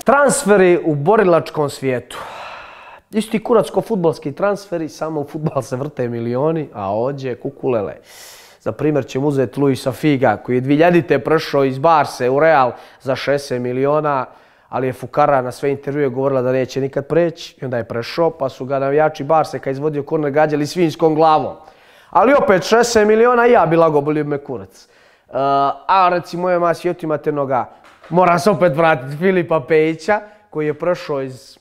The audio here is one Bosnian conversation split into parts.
Transferi u borilačkom svijetu. Isti kurac ko fudbalski transferi, samo u fudbal se vrte milioni, a ovdje kukulele. Za primjer ćemo uzeti Luisa Figa, koji je 2000. prešao iz Barse u Real za 60 miliona, ali je fukara na sve intervjue govorila da neće nikad preći i onda je prešao, pa su ga navijači Barse kad izvodio korner gađali svinjskom glavom. Ali opet 60 miliona i ja bi lago bolio me kurac. A recimo ove svijetimate noga, moram se opet vratiti Filipa Pejića, koji je prešao iz,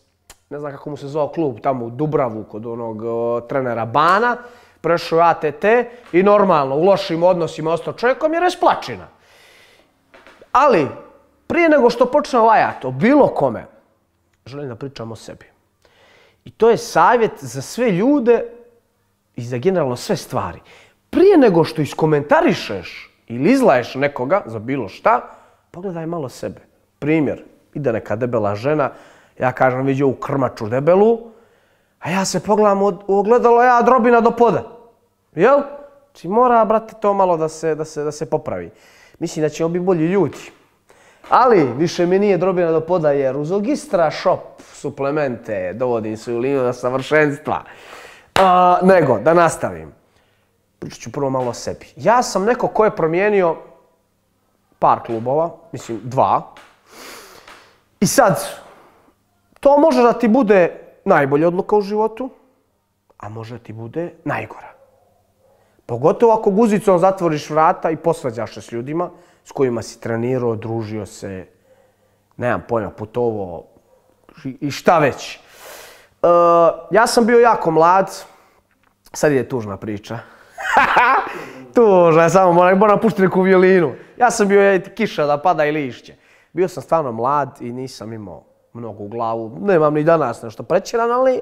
ne znam kako mu se zvao klub, tamo u Dubravu kod onog trenera Bana, prešao je ATT i normalno u lošim odnosima ostao čovjekom jer je splačina. Ali, prije nego što počnem lajati o bilo kome, želim da pričam o sebi. I to je savjet za sve ljude i za generalno sve stvari. Prije nego što iskomentarišeš ili izlaješ nekoga za bilo šta, pogledaj malo sebe. Primjer, ide neka debela žena, ja kažem vidi ovu krmaču debelu, a ja se pogledam u ogledalo, ja drobina do poda. Jel? Znači mora, brate, to malo da se popravi. Mislim da ćemo biti bolji ljudi. Ali, više mi nije drobina do poda jer uz Ogistra Shop suplemente dovodim se u liniju do savršenstva. Nego, da nastavim. Pričat ću prvo malo o sebi. Ja sam neko ko je promijenio par klubova, mislim 2. I sad, to može da ti bude najbolja odluka u životu, a može da ti bude najgora. Pogotovo ako guzicom zatvoriš vrata i posvađaš se s ljudima s kojima si trenirao, družio se, nemam pojma, putovao i šta već. Ja sam bio jako mlad, sad je tužna priča. Tužna, samo moram puštiti neku violinu. Ja sam bio kiša da pada i lišće. Bio sam stvarno mlad i nisam imao mnogo u glavu. Nemam ni danas nešto prećeran, ali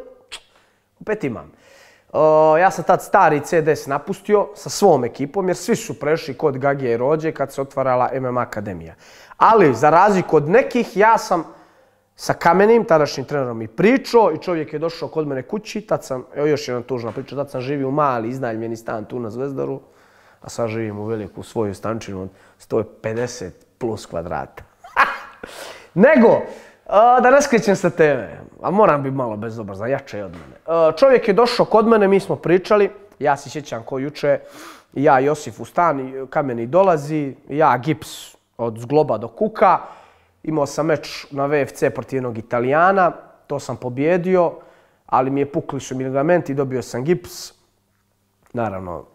opet imam. Ja sam tad stari CDS napustio sa svom ekipom jer svi su prešli kod Gagije i Rođe kad se otvarala MMA akademija. Ali za razliku od nekih ja sam sa Kamenim, tadašnjim trenerom, i pričao i čovjek je došao kod mene kući. Tad sam, evo još jedna tužna priča, tad sam živio u mali iznajmljeni stan tu na Zvezdaru, a sad živim u veliku svoju stančinu od 150 plus kvadrata. Nego, da ne skrećem sa teme, a moram biti malo bezobrazan, jače je od mene. Čovjek je došao kod mene, mi smo pričali, ja se sjećam ko juče, ja Josif u stan, Kameni dolazi, ja gips od zgloba do kuka. Imao sam meč na VFC protiv jednog Italijana, to sam pobjedio, ali mi je pukli su mi ligamenti i dobio sam gips. Naravno,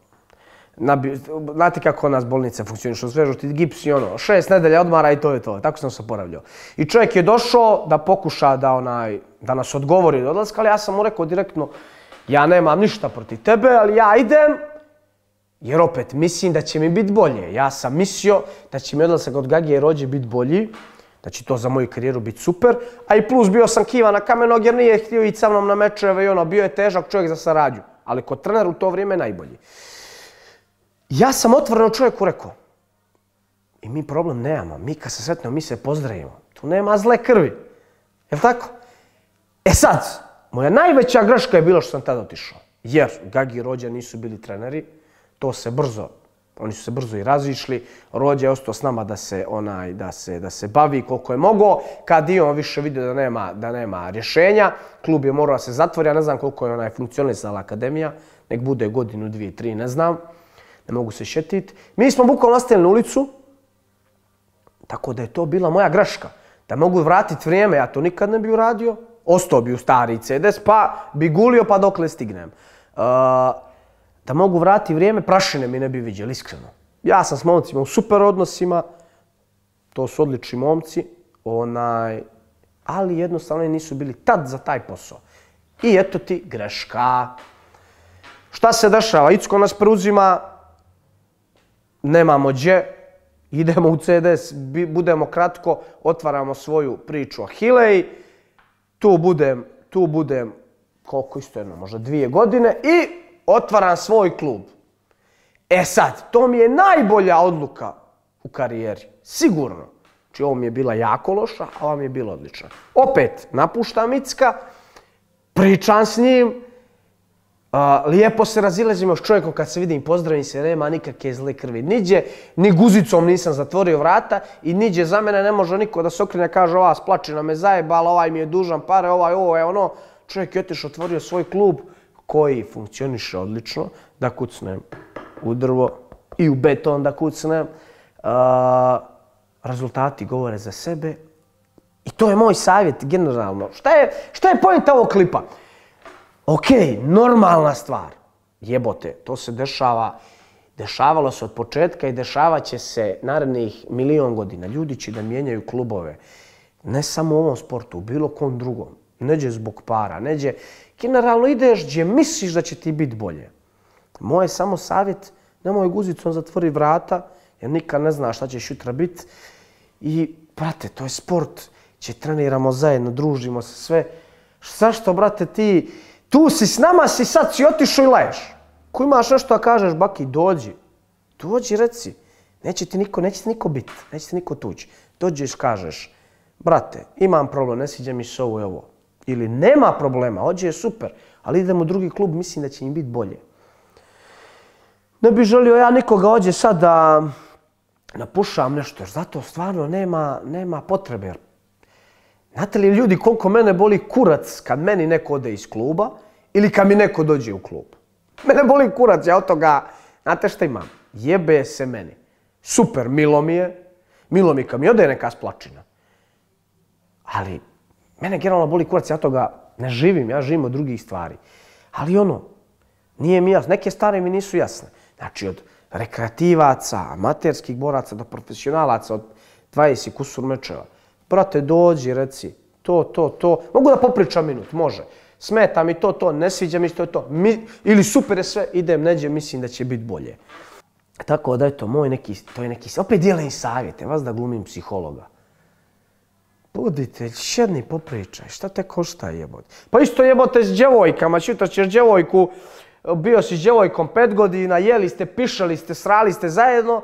znate kako nas bolnice funkcionišu, svežu ti gips i 6 nedelja odmara i to je to, tako sam se oporavljao. I čovjek je došao da pokuša da nas odgovori od odlaska, ali ja sam mu rekao direktno, ja nemam ništa protiv tebe, ali ja idem, jer opet mislim da će mi biti bolje. Ja sam mislio da će mi odlazak od Gagije i Rođe biti bolji, da će to za moju karijeru biti super, a i plus bio sam kiva na Kamenog jer nije htio ići sa mnom na mečeve i bio je težak čovjek za saradnju, ali kod trenera u to vrijeme najbolji. Ja sam otvoreno čovjeku rekao, i mi problem nemamo, mi kad se sretnemo, mi se pozdravimo, tu nema zle krvi, jel' tako? E sad, moja najveća greška je bila što sam tada otišao, jer Gagi i Rođa nisu bili treneri, oni su se brzo i razišli, Rođa je ostao s nama da se bavi koliko je mogao, kad i on više vidio da nema rješenja, klub je morao da se zatvori, ja ne znam koliko je funkcionisala akademija, nek bude godinu, 2, 3, ne znam. Ne mogu se šetiti. Mi smo bukvalno nastavili na ulicu, tako da je to bila moja greška. Da mogu vratiti vrijeme, ja to nikad ne bi uradio. Ostao bi u stari CDS, pa bi gulio pa dokle stignem. Da mogu vratiti vrijeme, prašine mi ne bi viđeli, iskreno. Ja sam s momcima u super odnosima, to su odlični momci, ali jednostavno nisu bili tad za taj posao. I eto ti greška. Šta se dešava? Icko nas preuzima, nemamo gdje, idemo u CDS, budemo kratko, otvaramo svoju priču o Hileji, tu budem, koliko isto jedno, možda 2 godine i otvaram svoj klub. E sad, to mi je najbolja odluka u karijeri, sigurno. Znači ovo mi je bila jako loša, a ova mi je bila odlična. Opet, napuštam Icka, pričam s njim, Lijepo se razilazimo s čovjekom kad se vidim, pozdravim se, nema nikakve zle krvi. Niđe, ni guzicom nisam zatvorio vrata i niđe za mene ne može niko da se okrene, kaže ova splačina me zajebala, ovaj mi je dužan pare, ovaj ovo je ono. Čovjek je otišao, otvorio svoj klub koji funkcioniše odlično, da kucnem u drvo i u beton da kucnem. Rezultati govore za sebe i to je moj savjet generalno. Šta je poenta ovog klipa? Ok, normalna stvar. Jebote, to se dešava. Dešavalo se od početka i dešavat će se narednih 1.000.000 godina. Ljudi će da mijenjaju klubove. Ne samo u ovom sportu, u bilo kom drugom. Neđe zbog para, neđe... Generalno ideš gdje misliš da će ti biti bolje. Moj je samo savjet, nemoj guzicom zatvori vrata, jer nikad ne znaš šta ćeš jutra biti. I, brate, to je sport. Treniramo zajedno, družimo se sve. Zašto, brate, ti... Tu si s nama, sad si otišao i laješ. Ko imaš nešto da kažeš, baki, dođi. Dođi, reci. Neće ti niko biti, neće ti niko tući. Dođeš, kažeš, brate, imam problem, ne sviđa mi se ovo i ovo. Ili nema problema, ođe je super, ali idem u drugi klub, mislim da će im biti bolje. Ne bih želio ja nikoga ođe sad da napušam nešto, jer zato stvarno nema potrebe. Znate li ljudi koliko mene boli kurac kad meni neko ode iz kluba ili kad mi neko dođe u klub? Mene boli kurac, ja od toga, znate šta imam? Jebe se meni. Super, milo mi kad mi ode neka splačina. Ali mene generalno boli kurac, ja toga ne živim, ja živim od drugih stvari. Ali nije mi jasno, neke stvari mi nisu jasne. Znači od rekreativaca, amaterskih boraca do profesionalaca od 20 kusur mečeva. Brate, dođi, reci, to. Mogu da popričam minut, može. Smeta mi to, ne sviđa mi to. Ili super je sve, idem neđe, mislim da će biti bolje. Tako da, eto, to je neki, opet dijelim savjete, vas da glumim psihologa. Budite, šedni popričaj, šta te košta jebote? Pa isto jebote s djevojkama, čutra ćeš djevojku, bio si s djevojkom 5 godina, jeli ste, pišali ste, srali ste zajedno,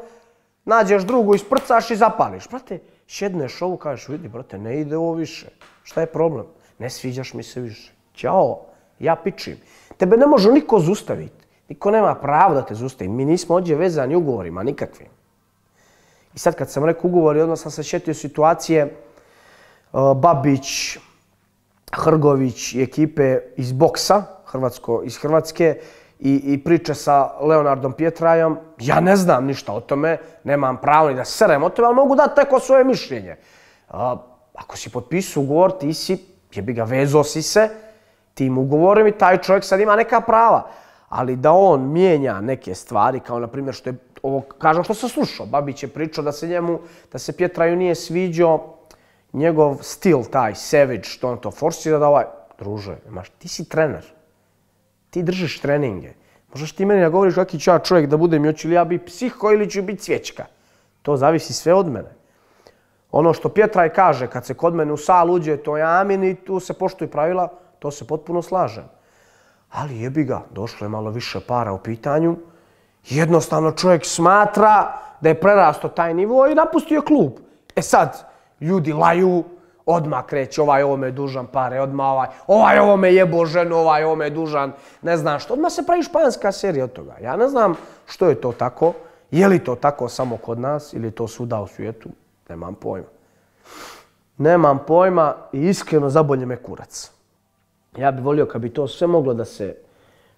nađeš drugu, isprcaš i zapališ. Brate, šedneš ovu, kažeš, vidi, brate, ne ide ovo više. Šta je problem? Ne sviđaš mi se više. Ćao, ja pičim. Tebe ne može niko zaustaviti. Niko nema pravo da te zaustavi. Mi nismo ovdje vezani ugovorima, nikakvim. I sad kad sam rekao ugovori, odmah sam se sjetio situacije Babić, Hrgović i ekipe iz boksa, iz Hrvatske, i priče sa Leonardom Pietrajom. Ja ne znam ništa o tome, nemam pravo ni da serem o tome, ali mogu dati tako svoje mišljenje. Ako si potpisao ugovor, ti si, jebi ga, vezo si se tim ugovorom i taj čovjek sad ima neka prava. Ali da on mijenja neke stvari, kao na primjer što je, ovo kažem što sam slušao, Babić je pričao da se Pietraju nije sviđao njegov stil, taj savage, što on to forsira da druže, ti si trener. Ti držiš treninge. Možeš ti meni da govoriš kaki ću ja čovjek da budem, hoću li ja biti psiho ili ću biti cvječka. To zavisi sve od mene. Ono što Pietraj kaže, kad se kod mene u sal uđe, to je amin i tu se poštuju pravila, to se potpuno slažem. Ali jebi ga, došlo je malo više para u pitanju. Jednostavno čovjek smatra da je prerasto taj nivo i napustio klub. E sad, ljudi laju, odmah kreće, ovaj ovome je dužan pare, odmah ovaj ovome jebo ženu, ovaj ovome je dužan, ne znam što. Odmah se pravi španska serija od toga. Ja ne znam što je to tako, je li to tako samo kod nas ili je to svuda u svijetu, nemam pojma. Nemam pojma i iskreno zabolje me kurac. Ja bih volio kad bi to sve moglo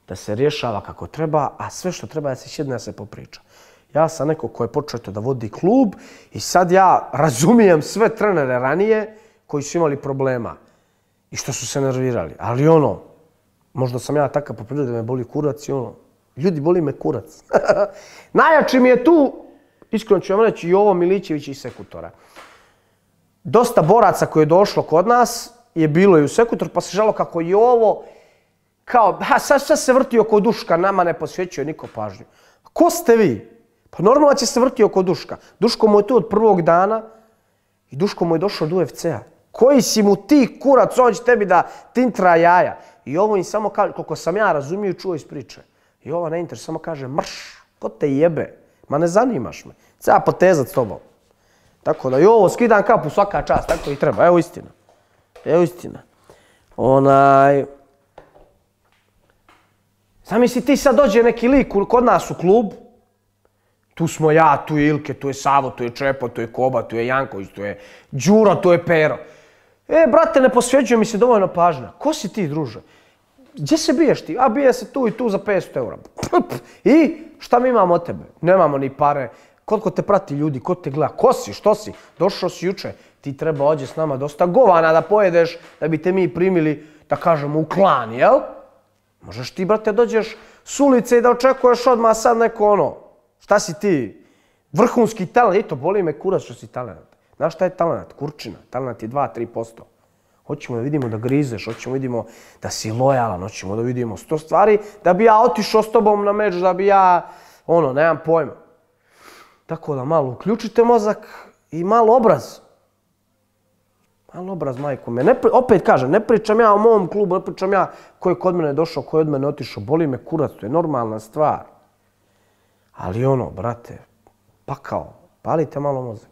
da se rješava kako treba, a sve što treba da se sjedne da se popriča. Ja sam neko ko je počeo da vodi klub i sad ja razumijem sve trenere ranije koji su imali problema i što su se nervirali. Ali možda sam ja takav po prirodi da me boli kurac i ljudi boli me kurac. Najjači mi je tu, iskreno ću vam reći, Jovo Milićević iz Sekutora. Dosta boraca koje je došlo kod nas je bilo i u Sekutor, pa se žalo kako Jovo, sad se vrti oko Duška, nama ne posvećuje niko pažnju. Ko ste vi? Pa normalno će se vrti oko Duška. Duško mu je tu od prvog dana i Duško mu je došao od UFC-a. Koji si mu ti kurac, on će tebi da tintra jaja. I ovo im samo kaže, koliko sam ja razumio i čuo iz priče. I ova na interes samo kaže, mrš, ko te jebe? Ma ne zanimaš me. Treba potezat s tobom. Tako da i ovo skidam kapu svaka čast, tako i treba. Evo istina. Zamisli ti sad dođe neki lik kod nas u klub, tu smo ja, tu je Ilke, tu je Savo, tu je Čepo, tu je Koba, tu je Janković, tu je Đuro, tu je Pero. Brate, ne posveđuje mi se dovoljno pažnja. Ko si ti, druže? Gdje se biješ ti? A bije se tu i tu za 500 eura. I šta mi imamo od tebe? Nemamo ni pare. Koliko te prati ljudi, ko te gleda? Ko si? Što si? Došao si juče. Ti treba ođe s nama dosta govana da pojedeš, da bi te mi primili, da kažemo, u klan, jel? Možeš ti, brate, dođeš s ulice i da očekuješ odmah sad neko ono. Šta si ti? Vrhunski talent. I to boli me kurac što si talent. Znaš šta je talent? Kurčina. Talent je 2-3%. Hoćemo da vidimo da grizeš, hoćemo da vidimo da si lojalan, hoćemo da vidimo 100 stvari, da bi ja otišao s tobom na meč, da bi ja, nemam pojma. Tako da malo uključite mozak i malo obraz. Malo obraz, majko me. Opet kažem, ne pričam ja o mom klubu, ne pričam ja ko je kod mene došao, ko je od mene otišao. Boli me kurac, to je normalna stvar. Ali brate, pakao, palite malo mozak.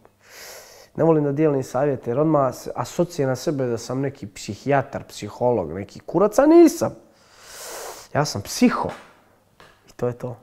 Ne volim da dijelim savjete jer odmah asocije na sebe da sam neki psihijatar, psiholog, neki kurac, a nisam. Ja sam psiho. I to je to.